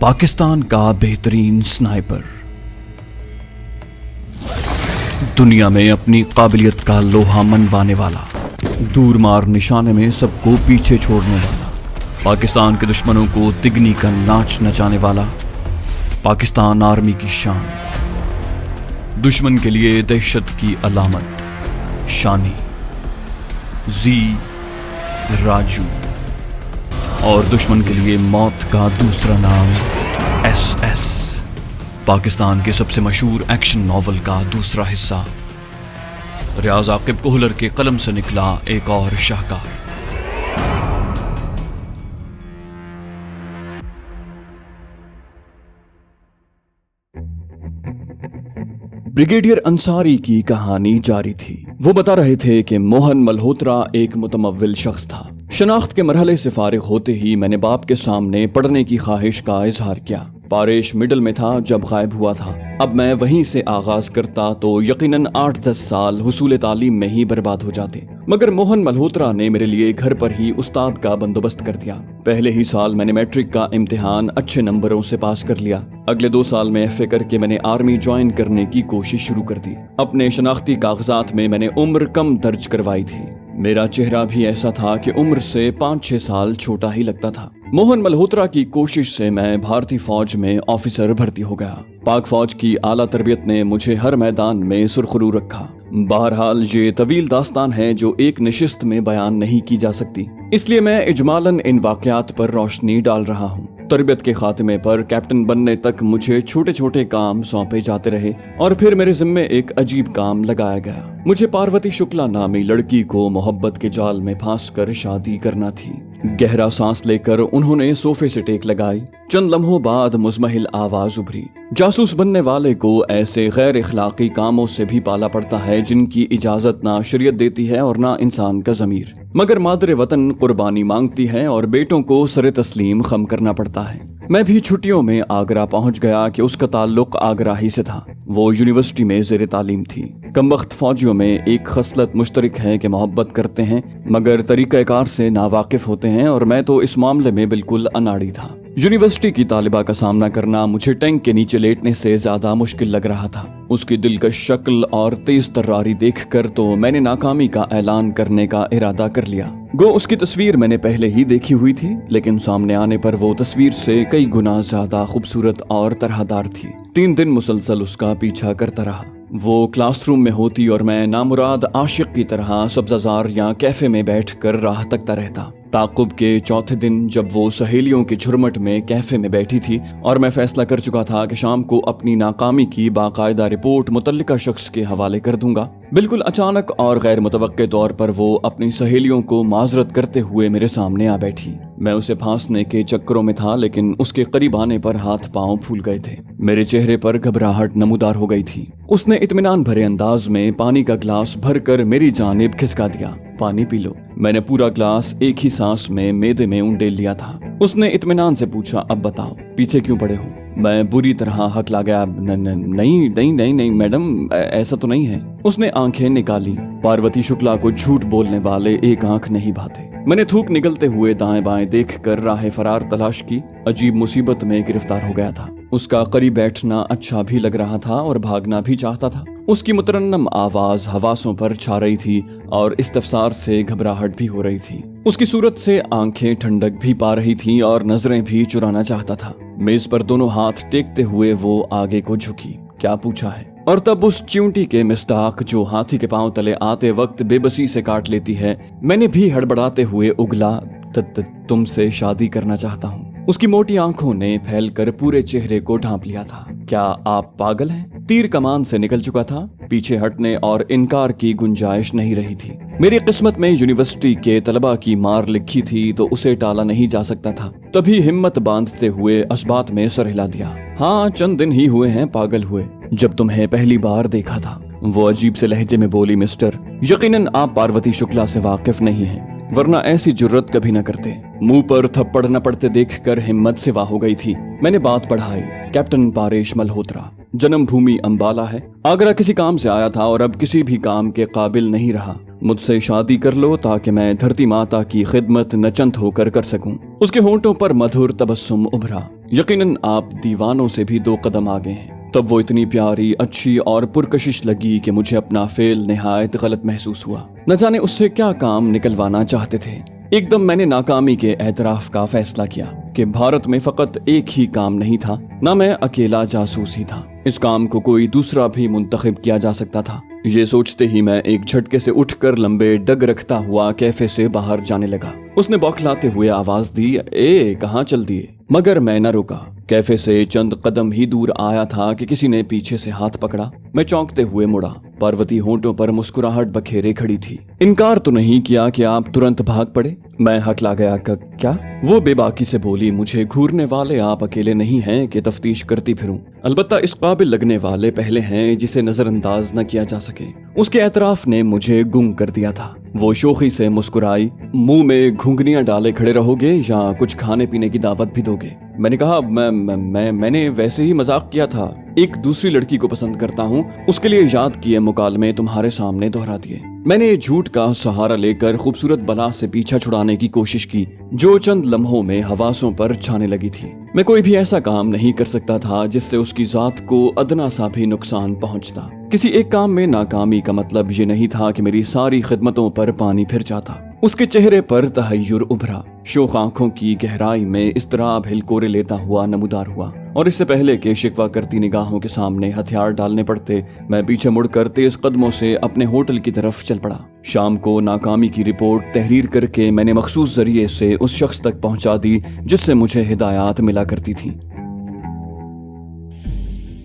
पाकिस्तान का बेहतरीन स्नाइपर, दुनिया में अपनी काबिलियत का लोहा मनवाने वाला, दूर मार निशाने में सबको पीछे छोड़ने वाला, पाकिस्तान के दुश्मनों को तिगनी का नाच नचाने वाला, पाकिस्तान आर्मी की शान, दुश्मन के लिए दहशत की अलामत, शानी जी राजू, और दुश्मन के लिए मौत का दूसरा नाम SS, पाकिस्तान के सबसे मशहूर एक्शन नॉवल का दूसरा हिस्सा। रियाज आकिब कोहलर के कलम से निकला एक और शाहकार। ब्रिगेडियर अंसारी की कहानी जारी थी। वो बता रहे थे कि मोहन मल्होत्रा एक मुतमव्विल शख्स था। शनाख्त के मरहले से फारिग होते ही मैंने बाप के सामने पढ़ने की ख्वाहिश का इजहार किया। पारेश मिडिल में था जब गायब हुआ था। अब मैं वहीं से आगाज करता तो यकीनन 8-10 साल हुसूल तालीम में ही बर्बाद हो जाते, मगर मोहन मल्होत्रा ने मेरे लिए घर पर ही उस्ताद का बंदोबस्त कर दिया। पहले ही साल मैंने मैट्रिक का इम्तिहान अच्छे नंबरों से पास कर लिया। अगले 2 साल में FA करके मैंने आर्मी ज्वाइन करने की कोशिश शुरू कर दी। अपने शनाख्ती कागजात में मैंने उम्र कम दर्ज करवाई थी। मेरा चेहरा भी ऐसा था कि उम्र से 5-6 साल छोटा ही लगता था। मोहन मल्होत्रा की कोशिश से मैं भारतीय फौज में ऑफिसर भर्ती हो गया। पाक फौज की आला तरबियत ने मुझे हर मैदान में सुरखरू रखा। बहरहाल ये तवील दास्तान है जो एक नशिस्त में बयान नहीं की जा सकती, इसलिए मैं इजमालन इन वाकयात पर रोशनी डाल रहा हूँ। तरबियत के खात्मे पर कैप्टन बनने तक मुझे छोटे छोटे काम सौंपे जाते रहे और फिर मेरे जिम्मे एक अजीब काम लगाया गया। मुझे पार्वती शुक्ला नामी लड़की को मोहब्बत के जाल में फांस कर शादी करना थी। गहरा सांस लेकर उन्होंने सोफे से टेक लगाई। चंद लम्हों बाद मुज़महिल आवाज उभरी, जासूस बनने वाले को ऐसे गैर इखलाकी कामों से भी पाला पड़ता है जिनकी इजाजत ना शरीयत देती है और ना इंसान का ज़मीर, मगर मादरे वतन कुर्बानी मांगती है और बेटों को सरे तस्लीम खम करना पड़ता है। मैं भी छुट्टियों में आगरा पहुंच गया कि उसका ताल्लुक आगरा ही से था। वो यूनिवर्सिटी में ज़ेरे तालीम थी। कमबख्त फौजियों में एक खसलत मुश्तरक है कि मोहब्बत करते हैं मगर तरीक़ाकार से नावाकिफ होते हैं, और मैं तो इस मामले में बिल्कुल अनाड़ी था। यूनिवर्सिटी की तालिबा का सामना करना मुझे टैंक के नीचे लेटने से ज्यादा मुश्किल लग रहा था। उसकी दिलकश शक्ल और तेज तर्रारी देखकर तो मैंने नाकामी का ऐलान करने का इरादा कर लिया। गो उसकी तस्वीर मैंने पहले ही देखी हुई थी, लेकिन सामने आने पर वो तस्वीर से कई गुना ज्यादा खूबसूरत और तरहदार थी। 3 दिन मुसलसल उसका पीछा करता रहा। वो क्लासरूम में होती और मैं नामुराद आशिक की तरह सब्ज़ाज़ार या कैफे में बैठकर राह तकता रहता। ताक़ुब के चौथे दिन जब वो सहेलियों के झुरमट में कैफे में बैठी थी और मैं फैसला कर चुका था कि शाम को अपनी नाकामी की बाकायदा रिपोर्ट मुतल्लिका शख्स के हवाले कर दूंगा, बिल्कुल अचानक और गैर मुतवक्के तौर पर वो अपनी सहेलियों को माजरत करते हुए मेरे सामने आ बैठी। मैं उसे फांसने के चक्करों में था, लेकिन उसके करीब आने पर हाथ पांव फूल गए थे। मेरे चेहरे पर घबराहट नमूदार हो गई थी। उसने इत्मीनान भरे अंदाज में पानी का ग्लास भरकर मेरी जानिब खिसका दिया। पानी पी लो। मैंने पूरा ग्लास एक ही सांस में मेदे में उंडेल लिया था। उसने इत्मीनान से पूछा, अब बताओ पीछे क्यों पड़े हो? मैं बुरी तरह हकला गया। नहीं मैडम, ऐसा तो नहीं है। उसने आंखें निकाली। पार्वती शुक्ला को झूठ बोलने वाले एक आंख नहीं भाते। मैंने थूक निकलते हुए दाएं बाएं देखकर राह फरार तलाश की। अजीब मुसीबत में गिरफ्तार हो गया था। उसका करीब बैठना अच्छा भी लग रहा था और भागना भी चाहता था। उसकी मुतरन्नम आवाज हवासों पर छा रही थी और इस्तफसार से घबराहट भी हो रही थी। उसकी सूरत से आंखें ठंडक भी पा रही थीं और नजरें भी चुराना चाहता था। मेज पर दोनों हाथ टेकते हुए वो आगे को झुकी। क्या पूछा है? और तब उस चिंटी के मिस्टाक जो हाथी के पांव तले आते वक्त बेबसी से काट लेती है, मैंने भी हड़बड़ाते हुए उगला, तुमसे शादी करना चाहता हूँ। उसकी मोटी आंखों ने फैलकर पूरे चेहरे को ढांप लिया था। क्या आप पागल हैं? तीर कमान से निकल चुका था। पीछे हटने और इनकार की गुंजाइश नहीं रही थी। मेरी किस्मत में यूनिवर्सिटी के तलबा की मार लिखी थी तो उसे टाला नहीं जा सकता था। तभी हिम्मत बांधते हुए अस्बात में सर हिला दिया। हाँ, चंद दिन ही हुए हैं पागल हुए, जब तुम्हें पहली बार देखा था। वो अजीब से लहजे में बोली, मिस्टर, यकीनन आप पार्वती शुक्ला से वाकिफ नहीं हैं, वरना ऐसी जुर्रत कभी न करते। मुंह पर थप्पड़ न पड़ते देखकर हिम्मत सिवा हो गई थी। मैंने बात बढ़ाई। कैप्टन पारेश मल्होत्रा, जन्मभूमि अंबाला है। आगरा किसी काम से आया था और अब किसी भी काम के काबिल नहीं रहा। मुझसे शादी कर लो ताकि मैं धरती माता की खिदमत नचंत होकर कर सकूं। उसके होंठों पर मधुर तबस्सुम उभरा। यकीनन आप दीवानों से भी 2 कदम आगे हैं। तब वो इतनी प्यारी, अच्छी और पुरकशिश लगी कि मुझे अपना फेल निहायत गलत महसूस हुआ। न जाने उससे क्या काम निकलवाना चाहते थे। एकदम मैंने नाकामी के एतराफ का फैसला किया कि भारत में फकत एक ही काम नहीं था, ना मैं अकेला जासूस ही था। इस काम को कोई दूसरा भी मुंतखब किया जा सकता था। ये सोचते ही मैं एक झटके से उठकर लंबे डग रखता हुआ कैफे से बाहर जाने लगा। उसने बौखलाते हुए आवाज दी, ए कहाँ चल दिए? मगर मैं न रुका। कैफे से चंद कदम ही दूर आया था कि किसी ने पीछे से हाथ पकड़ा। मैं चौंकते हुए मुड़ा। पार्वती होंठों पर मुस्कुराहट बखेरे खड़ी थी। इनकार तो नहीं किया कि आप तुरंत भाग पड़े? मैं हकला गया। क्या? वो बेबाकी से बोली, मुझे घूरने वाले आप अकेले नहीं हैं कि तफ्तीश करती फिरूं। अलबत्ता इस काबिल लगने वाले पहले हैं जिसे नजरअंदाज न किया जा सके। उसके एतराफ ने मुझे गुंग कर दिया था। वो शोखी से मुस्कुराई, मुंह में घुंघनियां डाले खड़े रहोगे या कुछ खाने पीने की दावत भी दोगे? मैंने कहा, मैंने वैसे ही मजाक किया था। एक दूसरी लड़की को पसंद करता हूँ, उसके लिए याद किए मुकालमे तुम्हारे सामने दोहरा दिए। मैंने झूठ का सहारा लेकर खूबसूरत बला से पीछा छुड़ाने की कोशिश की जो चंद लम्हों में हवासों पर छाने लगी थी। मैं कोई भी ऐसा काम नहीं कर सकता था जिससे उसकी जात को अदना सा भी नुकसान पहुंचता। किसी एक काम में नाकामी का मतलब ये नहीं था कि मेरी सारी खिदमतों पर पानी फिर जाता। उसके चेहरे पर तहय्युर उभरा। शोख आंखों की गहराई में इस्तराब हिलकोरे लेता हुआ नमूदार हुआ, और इससे पहले कि शिकवा करती निगाहों के सामने हथियार डालने पड़ते, मैं पीछे मुड़कर तेज कदमों से अपने होटल की तरफ चल पड़ा। शाम को नाकामी की रिपोर्ट तहरीर करके मैंने मखसूस जरिए से उस शख्स तक पहुंचा दी जिससे मुझे हिदायत मिला करती थी।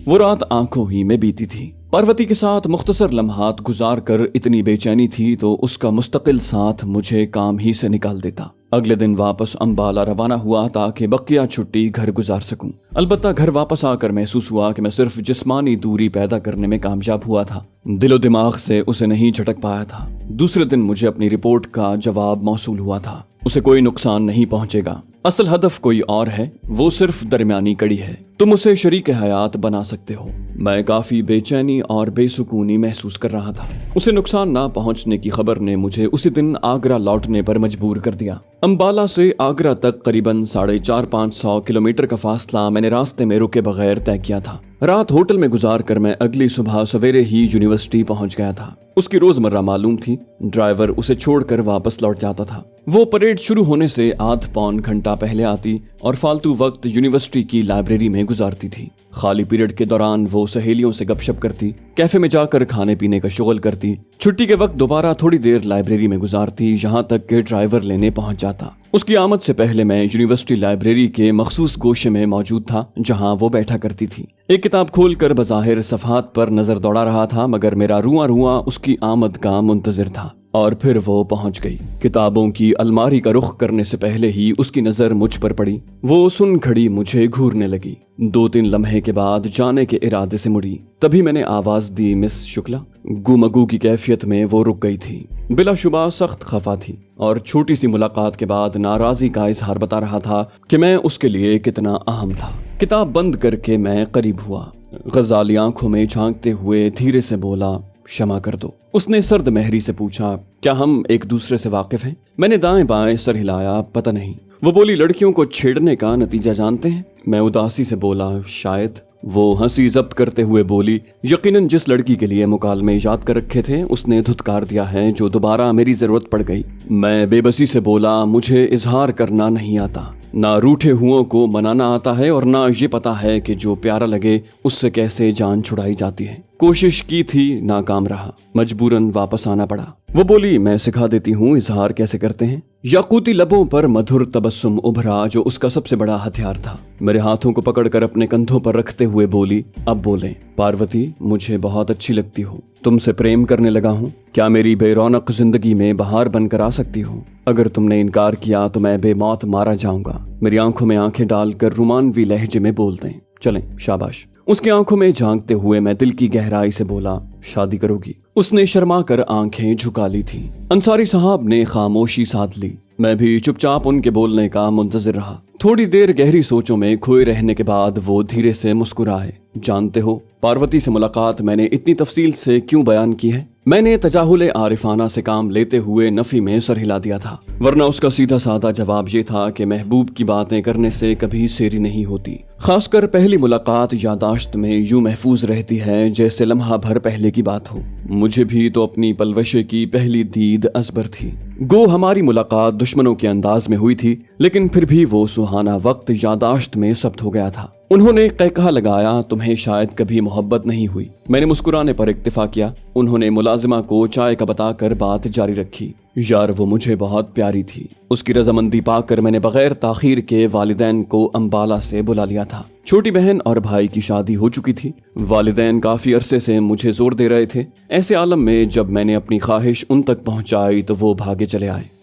वो रात आंखों ही में बीती थी। पार्वती के साथ मुख्तसर लम्हात गुजार कर इतनी बेचैनी थी तो उसका मुस्तकिल साथ मुझे काम ही से निकाल देता। अगले दिन वापस अंबाला रवाना हुआ ताकि बकिया छुट्टी घर गुजार सकूं। अलबत्ता घर वापस आकर महसूस हुआ कि मैं सिर्फ जिस्मानी दूरी पैदा करने में कामयाब हुआ था, दिलो दिमाग से उसे नहीं झटक पाया था। दूसरे दिन मुझे अपनी रिपोर्ट का जवाब मौसूल हुआ था। उसे कोई नुकसान नहीं पहुंचेगा। असल हदफ कोई और है, वो सिर्फ दरमियानी कड़ी है। तुम उसे शरीक हयात बना सकते हो। मैं काफी बेचैनी और बेसुकूनी महसूस कर रहा था। उसे नुकसान ना पहुंचने की खबर ने मुझे उसी दिन आगरा लौटने पर मजबूर कर दिया। अंबाला से आगरा तक करीबन 450-500 किलोमीटर का फासला मैंने रास्ते में रुके बगैर तय किया था। रात होटल में गुजार कर मैं अगली सुबह सवेरे ही यूनिवर्सिटी पहुंच गया था। उसकी रोजमर्रा मालूम थी, ड्राइवर उसे छोड़कर वापस लौट जाता था। वो परेड शुरू होने से आध पौन घंटा पहले आती और फालतू वक्त यूनिवर्सिटी की लाइब्रेरी में गुजारती थी। खाली पीरियड के दौरान वो सहेलियों से गपशप करती, कैफे में जाकर खाने पीने का शुगल करती। छुट्टी के वक्त दोबारा थोड़ी देर लाइब्रेरी में गुजारती, यहाँ तक कि ड्राइवर लेने पहुंच जाता। उसकी आमद से पहले मैं यूनिवर्सिटी लाइब्रेरी के मखसूस गोशे में मौजूद था जहां वो बैठा करती थी। एक किताब खोलकर बज़ाहिर सफ़हात पर नजर दौड़ा रहा था, मगर मेरा रुआं रुआं उसकी आमद का मुंतजिर था। और फिर वो पहुंच गई। किताबों की अलमारी का रुख करने से पहले ही उसकी नजर मुझ पर पड़ी। वो सुन खड़ी मुझे घूरने लगी। 2-3 लम्हे के बाद जाने के इरादे से मुड़ी। तभी मैंने आवाज दी, मिस शुक्ला। गुमगू की कैफियत में वो रुक गई थी। बिलाशुबा सख्त खफा थी और छोटी सी मुलाकात के बाद नाराजगी का इजहार बता रहा था कि मैं उसके लिए कितना अहम था। किताब बंद करके मैं करीब हुआ। गजाली आंखों में झांकते हुए धीरे से बोला, क्षमा कर दो। उसने सर्द महरी से पूछा, क्या हम एक दूसरे से वाकिफ हैं? मैंने दाएं बाएं सर हिलाया, पता नहीं। वो बोली, लड़कियों को छेड़ने का नतीजा जानते हैं? मैं उदासी से बोला, शायद। वो हंसी जब्त करते हुए बोली, यकीनन जिस लड़की के लिए मुकालमे याद कर रखे थे उसने धुतकार दिया है जो दोबारा मेरी जरूरत पड़ गई। मैं बेबसी से बोला, मुझे इजहार करना नहीं आता, ना रूठे हुओं को मनाना आता है और ना ये पता है कि जो प्यारा लगे उससे कैसे जान छुड़ाई जाती है। कोशिश की थी, नाकाम रहा, मजबूरन वापस आना पड़ा। वो बोली, मैं सिखा देती हूँ इजहार कैसे करते हैं। याकूती लबों पर मधुर तबस्सुम उभरा जो उसका सबसे बड़ा हथियार था। मेरे हाथों को पकड़कर अपने कंधों पर रखते हुए बोली, अब बोलें। पार्वती, मुझे बहुत अच्छी लगती हो। तुमसे प्रेम करने लगा हूँ। क्या मेरी बेरौनक जिंदगी में बहार बनकर आ सकती हो? अगर तुमने इनकार किया तो मैं बेमौत मारा जाऊंगा। मेरी आंखों में आंखें डालकर रुमानवी लहजे में बोल दें। चलें, शाबाश। उसकी आंखों में झांकते हुए मैं दिल की गहराई से बोला, शादी करोगी? उसने शर्मा कर आंखें झुका ली थी। अंसारी साहब ने खामोशी साध ली। मैं भी चुपचाप उनके बोलने का मुंतजिर रहा। थोड़ी देर गहरी सोचों में खोए रहने के बाद वो धीरे से मुस्कुराए। जानते हो, पार्वती से मुलाकात मैंने इतनी तफसील से क्यों बयान की है? میں نے تجاہل عارفانہ سے کام لیتے ہوئے نفی میں سر ہلا دیا تھا، ورنہ اس کا سیدھا سادہ جواب یہ تھا کہ محبوب کی باتیں کرنے سے کبھی سیری نہیں ہوتی، خاص کر پہلی ملاقات یاداشت میں یوں محفوظ رہتی ہے جیسے لمحہ بھر پہلے کی بات ہو۔ مجھے بھی تو اپنی پلوشے کی پہلی دید ازبر تھی۔ گو ہماری ملاقات دشمنوں کے انداز میں ہوئی تھی، لیکن پھر بھی وہ سہانا وقت یاداشت میں ثبت ہو گیا تھا۔ انہوں نے قہقہا لگایا، تمہیں شاید کبھی محبت نہیں ہوئی۔ میں نے مسکرانے پر اکتفا کیا۔ انہوں نے ملازمہ کو چائے کا بتا کر بات جاری رکھی۔ یار وہ مجھے بہت پیاری تھی۔ اس کی رضامندی پا کر میں نے بغیر تاخیر کے والدین کو امبالہ سے بلا لیا تھا۔ چھوٹی بہن اور بھائی کی شادی ہو چکی تھی۔ والدین کافی عرصے سے مجھے زور دے رہے تھے۔ ایسے عالم میں جب میں نے اپنی خواہش ان تک پہنچائی تو وہ بھاگے چلے آئے۔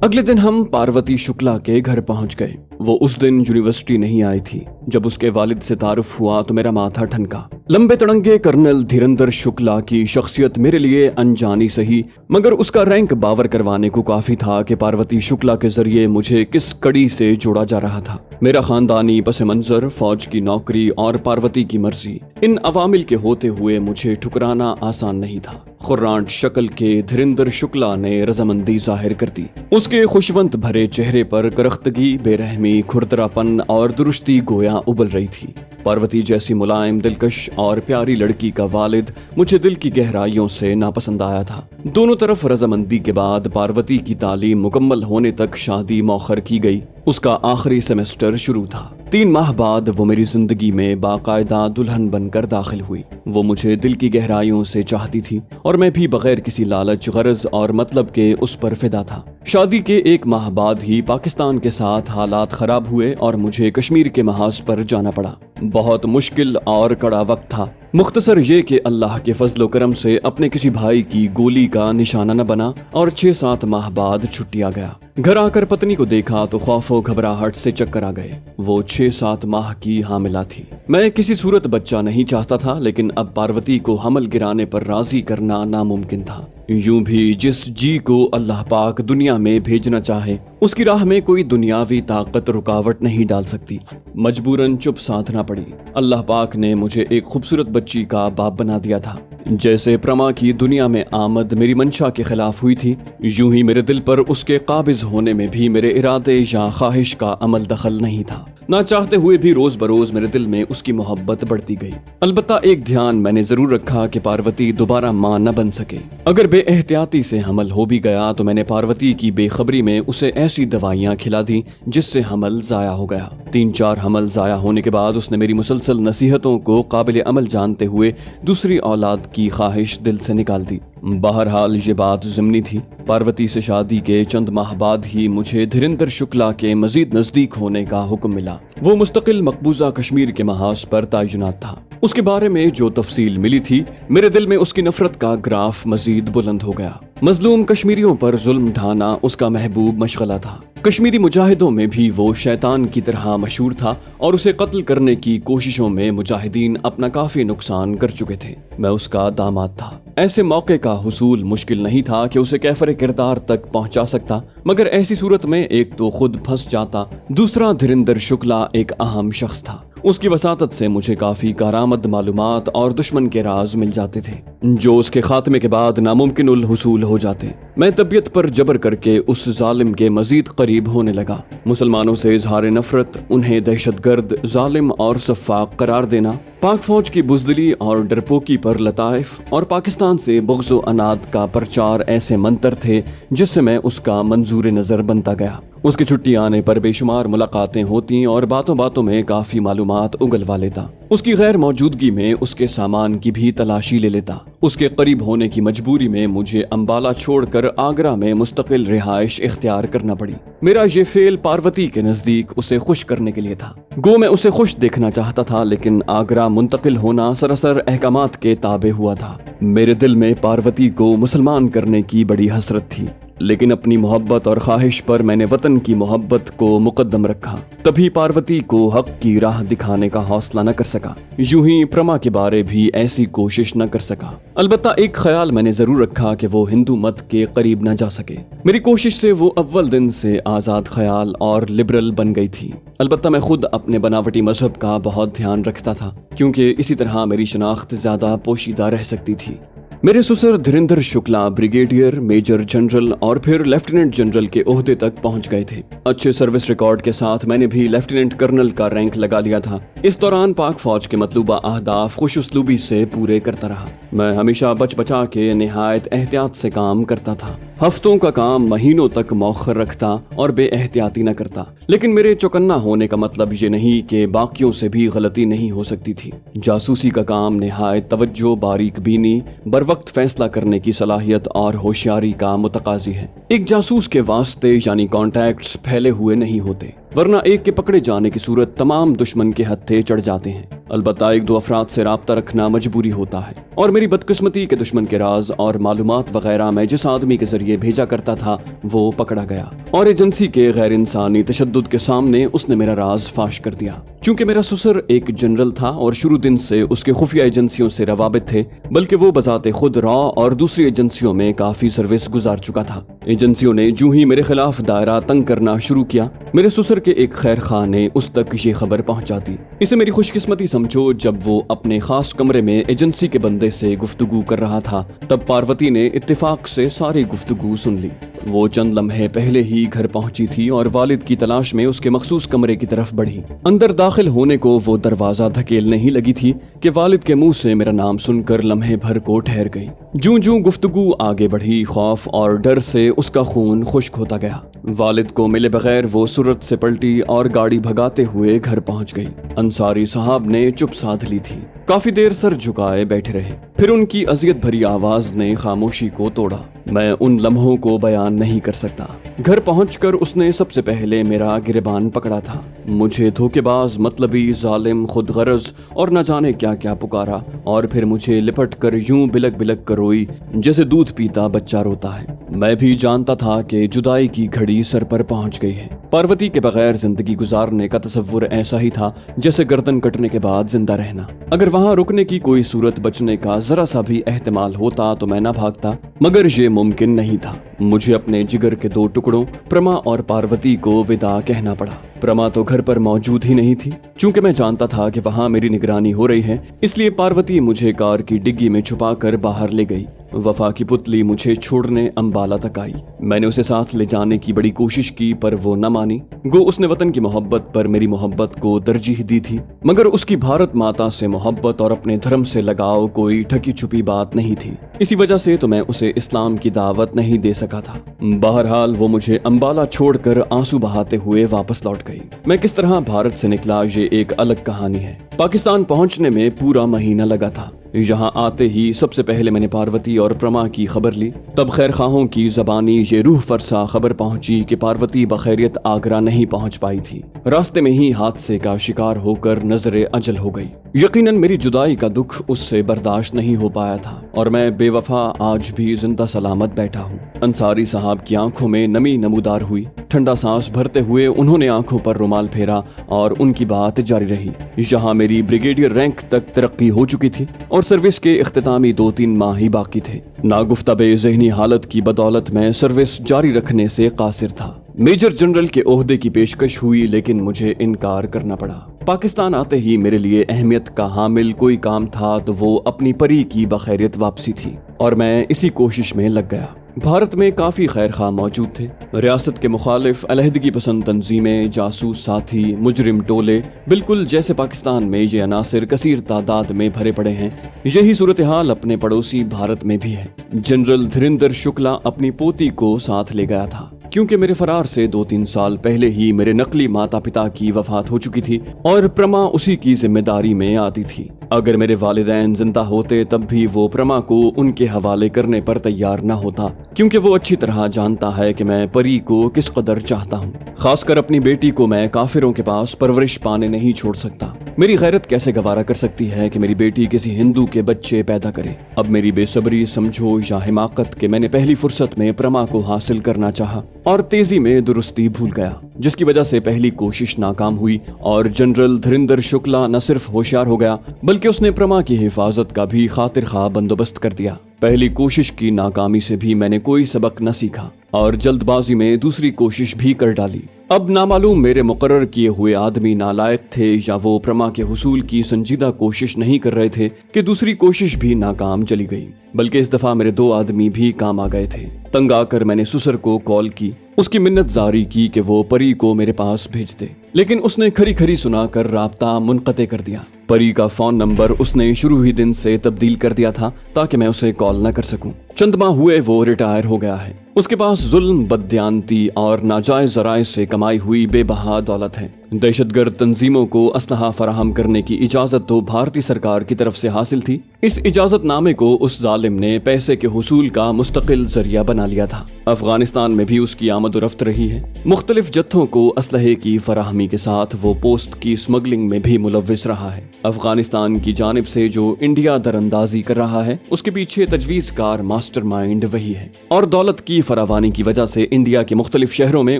اگلے دن ہم پاروتی شکلا کے گھر پہنچ گئے۔ وہ اس دن یونیورسٹی نہیں آئی تھی۔ جب اس کے والد سے تعارف ہوا تو میرا ماتھا ٹھنکا۔ لمبے تڑنگے کرنل دھیریندر شکلا کی شخصیت میرے لیے انجانی سہی، مگر اس کا رینک باور کروانے کو کافی تھا کہ پاروتی شکلا کے ذریعے مجھے کس کڑی سے جوڑا جا رہا تھا۔ میرا خاندانی پس منظر، فوج کی نوکری اور پاروتی کی مرضی، ان عوامل کے ہوتے ہوئے مجھے ٹھکرانا آسان نہیں تھا۔ خرانٹ شکل کے دھیریندر شکلا نے رضامندی ظاہر کر دی۔ اس کے خوشونت بھرے چہرے پر کرختگی، بے رحمی، کھردرا پن اور درستی گویا ابل رہی تھی۔ پاروتی جیسی ملائم، دلکش اور پیاری لڑکی کا والد مجھے دل کی گہرائیوں سے ناپسند آیا تھا۔ دونوں طرف رضامندی کے بعد پاروتی کی تعلیم مکمل ہونے تک شادی مؤخر کی گئی۔ اس کا آخری سیمسٹر شروع تھا۔ 3 ماہ بعد وہ میری زندگی میں باقاعدہ دلہن بن کر داخل ہوئی۔ وہ مجھے دل کی گہرائیوں سے چاہتی تھی اور میں بھی بغیر کسی لالچ، غرض اور مطلب کے اس پر فدا تھا۔ شادی کے 1 ماہ بعد ہی پاکستان کے ساتھ حالات خراب ہوئے اور مجھے کشمیر کے محاذ پر جانا پڑا۔ بہت مشکل اور کڑا وقت تھا۔ مختصر یہ کہ اللہ کے فضل و کرم سے اپنے کسی بھائی کی گولی کا نشانہ نہ بنا اور 6-7 ماہ بعد چھٹی آ گیا۔ گھر آ کر پتنی کو دیکھا تو خوف و گھبراہٹ سے چکر آ گئے۔ وہ 6-7 ماہ کی حاملہ تھی۔ میں کسی صورت بچہ نہیں چاہتا تھا، لیکن اب پاروتی کو حمل گرانے پر راضی کرنا ناممکن تھا۔ یوں بھی جس جی کو اللہ پاک دنیا میں بھیجنا چاہے، اس کی راہ میں کوئی دنیاوی طاقت رکاوٹ نہیں ڈال سکتی۔ مجبوراً چپ سادھنا پڑی۔ اللہ پاک نے مجھے ایک خوبصورت بچی کا باپ بنا دیا تھا۔ جیسے پرما کی دنیا میں آمد میری منشا کے خلاف ہوئی تھی، یوں ہی میرے دل پر اس کے قابض ہونے میں بھی میرے ارادے یا خواہش کا عمل دخل نہیں تھا۔ نہ چاہتے ہوئے بھی روز بروز میرے دل میں اس کی محبت بڑھتی گئی۔ البتہ ایک دھیان میں نے ضرور رکھا کہ پاروتی دوبارہ ماں نہ بن سکے۔ اگر بے احتیاطی سے حمل ہو بھی گیا تو میں نے پاروتی کی بے خبری میں اسے ایسی دوائیاں کھلا دی جس سے حمل ضائع ہو گیا۔ 3-4 حمل ضائع ہونے کے بعد اس نے میری مسلسل نصیحتوں کو قابل عمل جانتے ہوئے دوسری اولاد کی خواہش دل سے نکال دی۔ بہرحال یہ بات ضمنی تھی۔ پاروتی سے شادی کے چند ماہ بعد ہی مجھے دھیریندر شکلا کے مزید نزدیک ہونے کا حکم ملا۔ وہ مستقل مقبوضہ کشمیر کے محاذ پر تعینات تھا۔ اس کے بارے میں جو تفصیل ملی تھی، میرے دل میں اس کی نفرت کا گراف مزید بلند ہو گیا۔ مظلوم کشمیریوں پر ظلم ڈھانا اس کا محبوب مشغلہ تھا۔ کشمیری مجاہدوں میں بھی وہ شیطان کی طرح مشہور تھا اور اسے قتل کرنے کی کوششوں میں مجاہدین اپنا کافی نقصان کر چکے تھے۔ میں اس کا داماد تھا۔ ایسے موقع کا حصول مشکل نہیں تھا کہ اسے کیفر کردار تک پہنچا سکتا، مگر ایسی صورت میں ایک تو خود پھنس جاتا، دوسرا دھیریندر شکلا ایک اہم شخص تھا۔ اس کی وساطت سے مجھے کافی کارآمد معلومات اور دشمن کے راز مل جاتے تھے جو اس کے خاتمے کے بعد ناممکن الحصول ہو جاتے۔ میں طبیعت پر جبر کر کے اس ظالم کے مزید قریب ہونے لگا۔ مسلمانوں سے اظہار نفرت، انہیں دہشت گرد، ظالم اور سفاق قرار دینا، پاک فوج کی بزدلی اور ڈرپوکی پر لطائف اور پاکستان سے بغض و عناد کا پرچار ایسے منتر تھے جس سے میں اس کا منظور نظر بنتا گیا۔ اس کی چھٹی آنے پر بے شمار ملاقاتیں ہوتی اور باتوں باتوں میں کافی معلومات اگلوا لیتا۔ اس کی غیر موجودگی میں اس کے سامان کی بھی تلاشی لے لیتا۔ اس کے قریب ہونے کی مجبوری میں مجھے امبالہ چھوڑ کر آگرہ میں مستقل رہائش اختیار کرنا پڑی۔ میرا یہ فعل پاروتی کے نزدیک اسے خوش کرنے کے لیے تھا۔ گو میں اسے خوش دیکھنا چاہتا تھا، لیکن آگرہ منتقل ہونا سراسر احکامات کے تابع ہوا تھا۔ میرے دل میں پاروتی کو مسلمان کرنے کی بڑی حسرت تھی۔ लेकिन अपनी मोहब्बत और ख्वाहिश पर मैंने वतन की मोहब्बत को मुकद्दम रखा। तभी पार्वती को हक की राह दिखाने का हौसला न कर सका। यूं ही प्रमा के बारे भी ऐसी कोशिश न कर सका। अलबत्ता एक ख्याल मैंने जरूर रखा कि वो हिंदू मत के करीब न जा सके। मेरी कोशिश से वो अव्वल दिन से आज़ाद ख्याल और लिबरल बन गई थी। अलबत्ता मैं खुद अपने बनावटी मजहब का बहुत ध्यान रखता था, क्योंकि इसी तरह मेरी शनाख्त ज्यादा पोशीदा रह सकती थी। मेरे ससुर Dhirendra Shukla brigadier, major general और फिर लेफ्टिनेंट जनरल के ओहदे तक पहुंच गए थे। अच्छे सर्विस रिकॉर्ड के साथ मैंने भी लेफ्टिनेंट कर्नल का रैंक लगा लिया था। इस दौरान पाक फौज के मतलूबा अहदाफ खुश उसलूबी से पूरे करता रहा। मैं हमेशा बच बचा के निहायत एहतियात से काम करता था। हफ्तों का काम महीनों तक मौखर रखता और बेएहतियाती न करता। लेकिन मेरे चौकन्ना होने का मतलब ये नहीं कि बाकियों से भी गलती नहीं हो सकती थी। जासूसी का काम निहायत तवज्जो, बारीक बीनी, बर वक्त फैसला करने की सलाहियत और होशियारी का मुतकाजी है। एक जासूस के वास्ते यानी कॉन्टैक्ट्स फैले हुए नहीं होते, वरना एक के पकड़े जाने की सूरत तमाम दुश्मन के हत्थे चढ़ जाते हैं। अलबत्ता एक दो अफराद से राब्ता रखना मजबूरी होता है, और मेरी बदकिस्मती के दुश्मन के राज और मालूमात वगैरह मैं जिस आदमी के जरिए भेजा करता था वो पकड़ा गया, और एजेंसी के गैर इंसानी तशद्दुद के सामने उसने मेरा राज फाश कर दिया। चूंकि मेरा ससुर एक जनरल था और शुरू दिन से उसके खुफिया एजेंसियों से रवाबित थे, बल्कि वो बजाते खुद रॉ और दूसरी एजेंसियों में काफी सर्विस गुजार चुका था। एजेंसियों ने जूं ही मेरे खिलाफ दायरा तंग करना शुरू किया, मेरे ससुर के एक खैर खां ने उस तक ये खबर पहुंचा दी। इसे मेरी खुशकिस्मती समझो जब वो अपने खास कमरे में एजेंसी के बंदे से गुफ्तगू कर रहा था, तब पार्वती ने इत्तेफाक से सारी गुफ्तगू सुन ली। वो चंद लम्हे पहले ही घर पहुंची थी और वालिद की तलाश में उसके मखसूस कमरे की तरफ बढ़ी। अंदर दाखिल होने को वो दरवाजा धकेलने ही लगी थी कि वालिद के मुंह से मेरा नाम सुनकर लम्हे भर को ठहर गई। जूं जूं गुफ्तगू आगे बढ़ी, खौफ और डर से उसका खून खुश्क होता गया। वालिद को मिले बगैर वो सूरत से पलटी और गाड़ी भगाते हुए घर पहुंच गई। अंसारी साहब ने चुप साध ली थी, काफी देर सर झुकाए बैठे रहे। फिर उनकी अजियत भरी आवाज ने खामोशी को तोड़ा। मैं उन लम्हों को बयान नहीं कर सकता। घर पहुंचकर उसने सबसे पहले मेरा गिरबान पकड़ा था। मुझे धोखेबाज, मतलबी, जालिम, खुद गरज और न जाने क्या क्या पुकारा, और फिर मुझे लिपट कर यूं बिलक बिलक कर रोई जैसे दूध पीता बच्चा रोता है। मैं भी जानता था कि जुदाई की घड़ी सर पर पहुंच गई है। पार्वती के बगैर जिंदगी गुजारने का तसव्वुर ऐसा ही था जैसे गर्दन कटने के बाद जिंदा रहना। अगर वहां रुकने की कोई सूरत बचने का जरा सा भी एहतिमाल होता तो मैं न भागता, मगर ये मुमकिन नहीं था। मुझे अपने जिगर के दो टुकड़ों प्रमा और पार्वती को विदा कहना पड़ा। प्रमा तो घर पर मौजूद ही नहीं थी। चूंकि मैं जानता था कि वहां मेरी निगरानी हो रही है, इसलिए पार्वती मुझे कार की डिग्गी में छुपाकर बाहर ले गई। वफा की पुतली मुझे छोड़ने अंबाला तक आई। मैंने उसे साथ ले जाने की बड़ी कोशिश की, पर वो न मानी। गो उसने वतन की मोहब्बत पर मेरी मोहब्बत को तरजीह दी थी, मगर उसकी भारत माता से मोहब्बत और अपने धर्म से लगाव कोई ठकी छुपी बात नहीं थी। इसी वजह से तो मैं उसे इस्लाम की दावत नहीं दे सका था। बहरहाल वो मुझे अंबाला छोड़कर आंसू बहाते हुए वापस लौट गई। मैं किस तरह भारत से निकला ये एक अलग कहानी है। पाकिस्तान पहुंचने में पूरा महीना लगा था। यहाँ आते ही सबसे पहले मैंने पार्वती और प्रमा की खबर ली। तब खैर खाहों की जबानी ये रूह फरसा खबर पहुंची कि पार्वती बखैरियत आगरा नहीं पहुंच पाई थी। रास्ते में ही हादसे का शिकार होकर नजरे अजल हो गई। यकीनन मेरी जुदाई का दुख उससे बर्दाश्त नहीं हो पाया था, और मैं बेवफा आज भी जिंदा सलामत बैठा हूँ। अंसारी साहब की आंखों में नमी नमूदार हुई। ठंडा सांस भरते हुए उन्होंने आंखों पर रुमाल फेरा और उनकी बात जारी रही। यहाँ मेरी ब्रिगेडियर रैंक तक तरक्की हो चुकी थी और सर्विस के इख्तितामी 2-3 माह ही बाकी थे। नागुफ्ताबे ज़हनी हालत की बदौलत मैं सर्विस जारी रखने से कासिर था। मेजर जनरल के ओहदे की पेशकश हुई, लेकिन मुझे इनकार करना पड़ा। पाकिस्तान आते ही मेरे लिए अहमियत का हामिल कोई काम था तो वो अपनी परी की बखैरियत वापसी थी, और मैं इसी कोशिश में लग गया। भारत में काफी खैर खा मौजूद थे। रियासत के मुखालिफ अलहदगी पसंद तंजीमें, जासूस साथी, मुजरिम टोले, बिल्कुल जैसे पाकिस्तान में ये अनासिर कसीर तादाद में भरे पड़े हैं, यही सूरत हाल अपने पड़ोसी भारत में भी है। जनरल धीरेन्द्र शुक्ला अपनी पोती को साथ ले गया था, क्योंकि मेरे फरार से 2-3 साल पहले ही मेरे नकली माता पिता की वफात हो चुकी थी और प्रमा उसी की जिम्मेदारी में आती थी। अगर मेरे वालिदैन जिंदा होते तब भी वो प्रमा को उनके हवाले करने पर तैयार न होता, क्योंकि वो अच्छी तरह जानता है कि मैं परी को किस कदर चाहता हूँ। खासकर अपनी बेटी को मैं काफिरों के पास परवरिश पाने नहीं छोड़ सकता। मेरी गैरत कैसे गवारा कर सकती है कि मेरी बेटी किसी हिंदू के बच्चे पैदा करे। अब मेरी बेसब्री समझो या हिमाकत के मैंने पहली फुर्सत में प्रमा को हासिल करना चाहा और तेजी में दुरुस्ती भूल गया, जिसकी वजह से पहली कोशिश नाकाम हुई और जनरल धीरेंद्र शुक्ला न सिर्फ होशियार हो गया बल्कि उसने प्रमा की हिफाजत का भी खातिर खा बंदोबस्त कर दिया। पहली कोशिश की नाकामी से भी मैंने कोई सबक न सीखा और जल्दबाजी में दूसरी कोशिश भी कर डाली। अब नामालूम मेरे मुकर्रर किए हुए आदमी नालायक थे या वो प्रमा के हुसूल की संजीदा कोशिश नहीं कर रहे थे कि दूसरी कोशिश भी नाकाम चली गई। बल्कि इस दफा मेरे 2 आदमी भी काम आ गए थे। तंग आकर मैंने सुसर को कॉल की, उसकी मिन्नत जारी की कि वो परी को मेरे पास भेज दे, लेकिन उसने खरी खरी सुनाकर राब्ता मुनक़ते कर दिया। परी का फोन नंबर उसने शुरू ही दिन से तब्दील कर दिया था ताकि मैं उसे कॉल न कर सकूं। चंद माह हुए वो रिटायर हो गया है। उसके पास जुल्म, बददियानती और नाजायज ज़राए से कमाई हुई बेबहा दौलत है। दहशतगर्द तंजीमों को असलहा फराहम करने की इजाजत तो भारतीय सरकार की तरफ से हासिल थी। इस इजाजतनामे को उस जालिम ने पैसे के हुसूल का मुस्तकिल जरिया बना लिया था। अफगानिस्तान में भी उसकी आमद-ओ-रफ्त रही है। मुख्तलिफ जत्थों को असलहे की फराहमी के साथ वो पोस्ट की स्मगलिंग में भी मुलव्विस रहा है। अफगानिस्तान की जानिब से जो इंडिया दरअंदाजी कर रहा है उसके पीछे तजवीज़कार मास्टरमाइंड वही है और दौलत की फरावानी की वजह से इंडिया के मुख्तलिफ शहरों में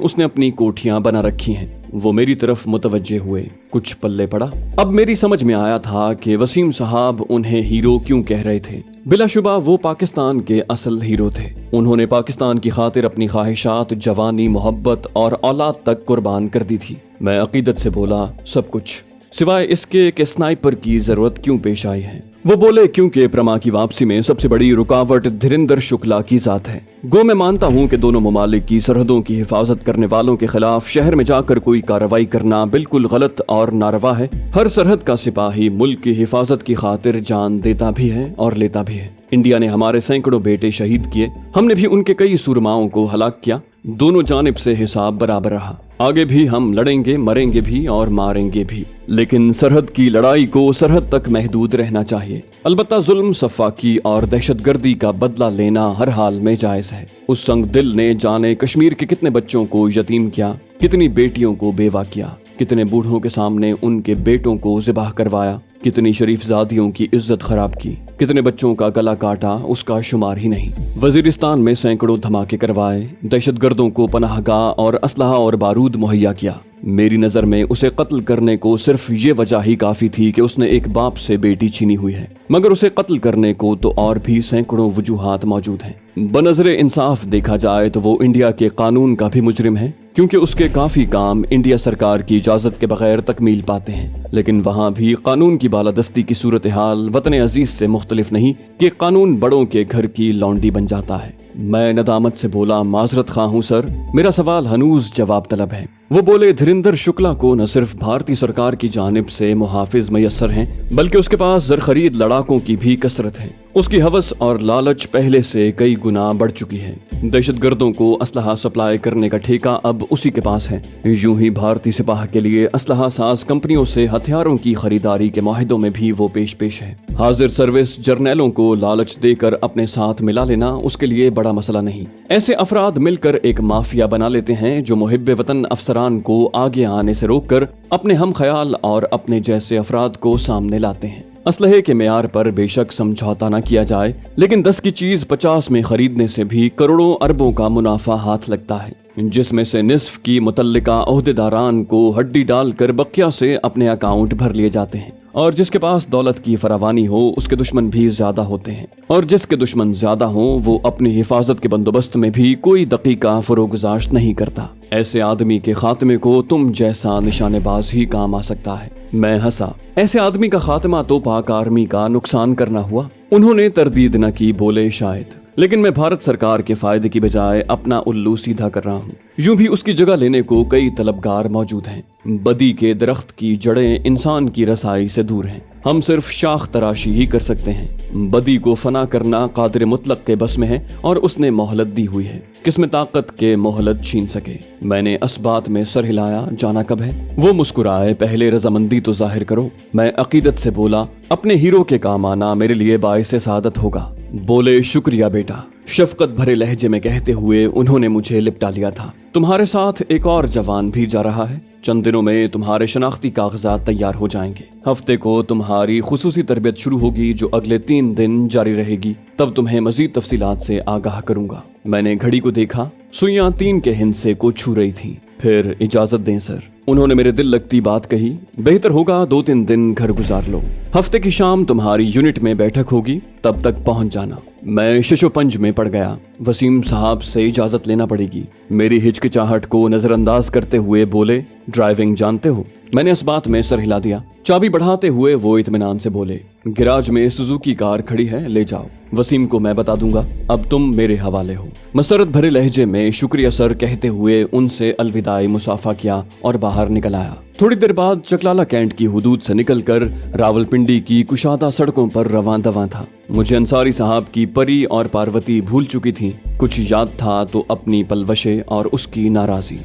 उसने अपनी कोठियां बना रखी हैं। वो मेरी तरफ मुतवज्जे हुए, कुछ पल्ले पड़ा। अब मेरी समझ में आया था कि वसीम साहब उन्हें हीरो क्यों कह रहे थे। बिलाशुबा वो पाकिस्तान के असल हीरो थे। उन्होंने पाकिस्तान की खातिर अपनी ख्वाहिशात, जवानी, मोहब्बत और औलाद तक कुर्बान कर दी थी। मैं अकीदत से बोला, सब कुछ, सिवाय इसके कि स्नाइपर की जरूरत क्यों पेश आई है। वो बोले, क्योंकि प्रमा की वापसी में सबसे बड़ी रुकावट धीरेंद्र शुक्ला की जात है। गो मैं मानता हूँ कि दोनों ममालिक की सरहदों की हिफाजत करने वालों के खिलाफ शहर में जाकर कोई कार्रवाई करना बिल्कुल गलत और नारवा है। हर सरहद का सिपाही मुल्क की हिफाजत की खातिर जान देता भी है और लेता भी है। इंडिया ने हमारे सैकड़ों बेटे शहीद किए, हमने भी उनके कई सुरमाओं को हलाक किया। दोनों जानिब से हिसाब बराबर रहा। आगे भी हम लड़ेंगे, मरेंगे भी और मारेंगे भी, लेकिन सरहद की लड़ाई को सरहद तक महदूद रहना चाहिए। अलबत्ता जुल्म, सफाकी और दहशतगर्दी का बदला लेना हर हाल में जायज है। उस संग दिल ने जाने कश्मीर के कितने बच्चों को यतीम किया, कितनी बेटियों को बेवा किया, कितने बूढ़ों के सामने उनके बेटों को ज़िबाह करवाया, कितनी शरीफजादियों की इज्जत खराब की, कितने बच्चों का गला काटा, उसका शुमार ही नहीं। वजीरिस्तान में सैकड़ों धमाके करवाए, दहशतगर्दों को पनाहगाह और असलहा और बारूद मुहैया किया। मेरी नज़र में उसे कत्ल करने को सिर्फ ये वजह ही काफी थी कि उसने एक बाप से बेटी छीनी हुई है, मगर उसे कत्ल करने को तो और भी सैकड़ों वजूहात मौजूद हैं। बनज़रे इंसाफ देखा जाए तो वो इंडिया के कानून का भी मुजरिम है, क्योंकि उसके काफी काम इंडिया सरकार की इजाजत के बगैर तकमील पाते हैं। लेकिन वहाँ भी कानून की बालादस्ती की सूरत हाल वतन अजीज से मुख्तलिफ नहीं कि कानून बड़ों के घर की लौंडी बन जाता है। मैं नदामत से बोला, माजरत खा हूँ सर, मेरा सवाल हनूज जवाब तलब है। वो बोले, धीरेंद्र शुक्ला को न सिर्फ भारतीय सरकार की जानिब से मुहाफिज मयसर हैं, बल्कि उसके पास जर खरीद लड़ाकों की भी कसरत है। उसकी हवस और लालच पहले से कई गुना बढ़ चुकी है। दहशतगर्दों को असलहा सप्लाई करने का ठेका अब उसी के पास है। यूं ही भारतीय सिपाह के लिए असलहा साज कंपनियों से हथियारों की खरीदारी के माहिदों में भी वो पेश है। हाजिर सर्विस जर्नैलों को लालच देकर अपने साथ मिला लेना उसके लिए बड़ा मसला नहीं। ऐसे अफराद मिलकर एक माफिया बना लेते हैं जो मुहिब्बे वतन अफसरान को आगे आने से रोककर अपने हम ख्याल और अपने जैसे अफराद को सामने लाते हैं। असलहे के मेयार पर बेशक समझौता न किया जाए, लेकिन 10 की चीज 50 में खरीदने से भी करोड़ों अरबों का मुनाफा हाथ लगता है, जिसमें से निस्फ की मुतल्लिका ओहदेदारान को हड्डी डालकर बकिया से अपने अकाउंट भर लिए जाते हैं। और जिसके पास दौलत की फरावानी हो उसके दुश्मन भी ज्यादा होते हैं, और जिसके दुश्मन ज्यादा हो वो अपनी हिफाजत के बंदोबस्त में भी कोई दकीका फरोगुजाश्त नहीं करता। ऐसे आदमी के खात्मे को तुम जैसा निशानेबाज ही काम आ सकता है। मैं हंसा। ऐसे आदमी का खात्मा तो पाक आर्मी का नुकसान करना हुआ। उन्होंने तरदीद न की, बोले, शायद लेकिन मैं भारत सरकार के फायदे की बजाय अपना उल्लू सीधा कर रहा हूँ। यूं भी उसकी जगह लेने को कई तलबगार मौजूद हैं। बदी के दरख्त की जड़ें इंसान की रसाई से दूर हैं। हम सिर्फ शाख तराशी ही कर सकते हैं। बदी को फना करना कादिर मुतलक के बस में है और उसने मोहलत दी हुई है। किसमें ताकत के मोहलत छीन सके। मैंने असबात में सर हिलाया, जाना कब है। वो मुस्कुराए, पहले रजामंदी तो जाहिर करो। मैं अकीदत से बोला, अपने हीरो के काम आना मेरे लिए बाइसे सादत होगा। बोले, शुक्रिया बेटा। शफकत भरे लहजे में कहते हुए उन्होंने मुझे लिपटा लिया था। तुम्हारे साथ एक और जवान भी जा रहा है। चंद दिनों में तुम्हारे शनाख्ती कागजात तैयार हो जाएंगे। हफ्ते को तुम्हारी खुसूसी तरबियत शुरू होगी जो अगले 3 दिन जारी रहेगी। तब तुम्हें मजीद तफसीलात से आगाह करूंगा। मैंने घड़ी को देखा, सुइयां 3 के हिंसे को छू रही थी। फिर इजाजत दें सर। उन्होंने मेरे दिल लगती बात कही, बेहतर होगा 2-3 दिन घर गुजार लो। हफ्ते की शाम तुम्हारी यूनिट में बैठक होगी, तब तक पहुंच जाना। मैं शिशोपंज में पड़ गया। वसीम साहब से इजाजत लेना पड़ेगी। मेरी हिचकिचाहट को नजरअंदाज करते हुए बोले, ड्राइविंग जानते हो? मैंने इस बात में सर हिला दिया। चाबी बढ़ाते हुए वो इत्मीनान से बोले, गैराज में सुजुकी कार खड़ी है, ले जाओ। वसीम को मैं बता दूंगा, अब तुम मेरे हवाले हो। मसरत भरे लहजे में शुक्रिया सर कहते हुए उनसे अलविदाई मुसाफा किया और बाहर निकल आया। थोड़ी देर बाद चकलाला कैंट की हुदूद से निकलकर रावलपिंडी की कुशादा सड़कों पर रवां दवां था। मुझे अंसारी साहब की परी और पार्वती भूल चुकी थी। कुछ याद था तो अपनी पलवशे और उसकी नाराजी।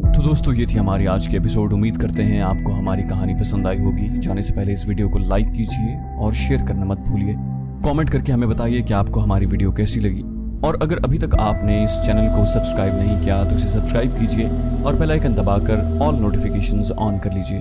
तो दोस्तों, ये थी हमारी आज की एपिसोड। उम्मीद करते हैं आपको हमारी कहानी पसंद आई होगी। जाने से पहले इस वीडियो को लाइक कीजिए और शेयर करना मत भूलिए। कमेंट करके हमें बताइए कि आपको हमारी वीडियो कैसी लगी। और अगर अभी तक आपने इस चैनल को सब्सक्राइब नहीं किया तो इसे सब्सक्राइब कीजिए और बेल आइकन दबाकर ऑल नोटिफिकेशंस ऑन कर लीजिए।